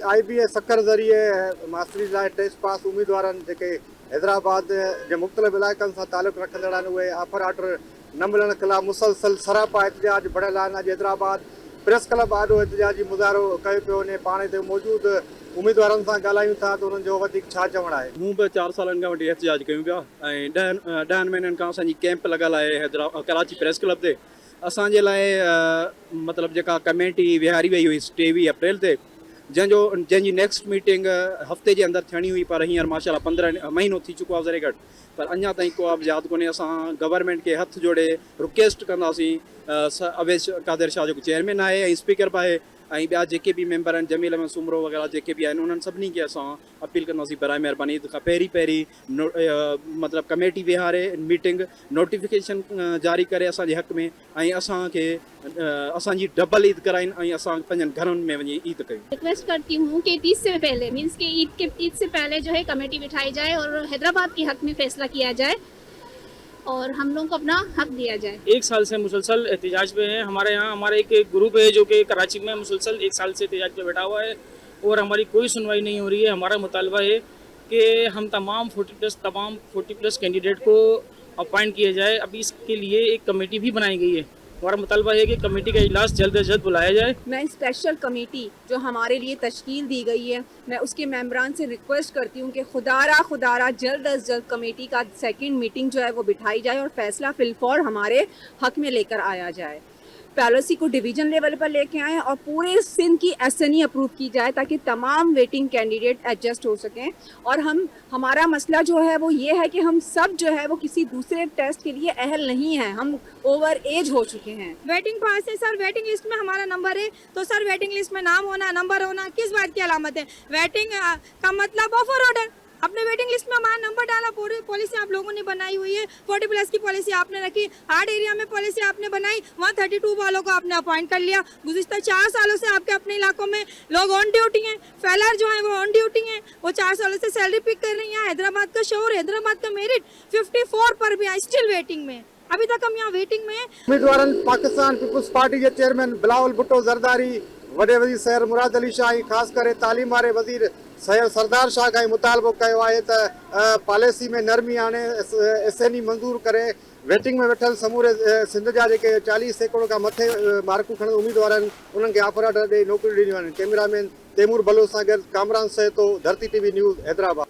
IBA sucker ज़रिए मास्तरी लाइ test pass उम्मीदवारनि जेके हैदराबाद जे मुख़्तलिफ़ इलाइक़नि सां तालुक़ु रखंदड़ आहिनि उहे ऑफर ऑर्डर न मिलण ख़िलाफ़ मुसलसल सरापा एहतजाज बढ़ियल आहिनि। अॼु हैदराबाद प्रेस क्लब आॾो एहतजाजी मुज़ाहिरो कयो पियो वञे। पाण हिते मौजूदु उम्मीदवारनि सां ॻाल्हायूं था त उन्हनि जो वधीक छा चवणु आहे। मूं बि 4 सालनि खां वठी एहतजाज कयूं पिया ऐं 10 महीननि खां असांजी कैंप लॻल आहे कराची प्रेस क्लब ते। असांजे लाइ मतिलबु जेका कमेटी विहारी वई हुई 23 अप्रैल ते, जंहिंजी नेक्स्ट मीटिंग हफ़्ते जे अंदरि थियणी हुई, पर हींअर माशाल्लाह 15 महीनो थी चुको आहे ज़रे घटि, पर अञा ताईं को अब्जात कोन्हे। असां गवर्नमेंट खे हथ जोड़े रिक्वेस्ट कंदासीं, अवेश कादिर शाह जेको चेयरमैन आहे ऐं स्पीकर बि आहे ऐं ॿिया जेके बि मेंबर आहिनि, जमील अहमद सुमरो वग़ैरह जेके बि आहिनि, उन्हनि सभिनी खे असां अपील कंदासीं बराए महिरबानी त पहिरीं मतिलबु कमेटी विहारे मीटिंग नोटिफिकेशन जारी करे असांजे हक़ में ऐं असांखे असांजी डबल ईद कराइनि ऐं असां पंहिंजनि घरनि में वञी ईद कयूं। रिक्वेस्ट करती हूँ कि 30 से पहले मीन्स कि ईद से पहले जो है कमेटी बिठाई जाए और हैदराबाद के हक में फैसला किया जाए और हम लोगों को अपना हक दिया जाए। 1 साल से मुसलसल एहतजाज पे है। हमारे यहाँ हमारा एक ग्रुप है जो कि कराची में मुसलसल 1 साल से एहतजाज पे बैठा हुआ है और हमारी कोई सुनवाई नहीं हो रही है। हमारा मुतालबा है कि हम तमाम 40 प्लस कैंडिडेट को अपॉइंट किया जाए। अभी इसके लिए एक कमेटी भी बनाई गई है। हमारा मुतालबा है कि कमेटी का इजलास जल्द से जल्द बुलाया जाए। मैं स्पेशल कमेटी जो हमारे लिए तश्कील दी गई है, मैं उसके मेंबरान से रिक्वेस्ट करती हूँ कि खुदारा जल्द अज जल्द कमेटी का सेकंड मीटिंग जो है वो बिठाई जाए और फैसला फिलफौर हमारे हक में लेकर आया जाए। पॉलिसी को डिवीजन लेवल पर लेके आएँ और पूरे सिंध की SNE अप्रूव की जाए ताकि तमाम वेटिंग कैंडिडेट एडजस्ट हो सकें। और हमारा मसला जो है वो ये है कि हम सब जो है वो किसी दूसरे टेस्ट के लिए अहल नहीं हैं, हम ओवर एज हो चुके हैं। वेटिंग पास है सर, वेटिंग लिस्ट में हमारा नंबर है, तो सर वेटिंग लिस्ट में नाम होना, नंबर होना किस बात की अलामत है? वेटिंग का मतलब ऑफर ऑर्डर। अपने वेटिंग लिस्ट में हमारा नंबर डाला, पूरी पॉलिसी आप लोगों ने बनाई हुई है, 40 प्लस की पॉलिसी आपने रखी, हार्ड एरिया में पॉलिसी आपने बनाई, 132 वालों को आपने अपॉइंट कर लिया। गुज़िश्ता 4 सालों से आपके अपने इलाकों में लोग ऑन ड्यूटी हैं, फेलर जो है वो ऑन ड्यूटी हैं, वो 4 सालों से सैलरी पिक कर रही हैं। हैदराबाद का शोर, हैदराबाद का मेरिट 54 पर भी है, स्टिल वेटिंग में, अभी तक हम यहाँ वेटिंग में हैं। उम्मीदवारनि पाकिस्तान पीपुल्स पार्टी के चेयरमैन बिलावल भुट्टो ज़रदारी, वॾे वज़ीर सैर मुराद अली शाह ऐं ख़ासि करे तालीम वारे वज़ीर सैयद सरदार शाह खां मुतालबो कयो आहे त पॉलिसी में नरमी आणे SNE मंज़ूर करे वेटिंग में वेठल समूरे सिंध जा जेके 40% खां मथे मार्कूं खणंदड़ उम्मीदवार आहिनि उन्हनि खे ऑफर ऑर्डर ॾेई नौकरियूं ॾिनियूं आहिनि। कैमरामैन तैमूर बलोच सां गॾु कामरान सहितो धरती TV न्यूज़ हैदराबाद।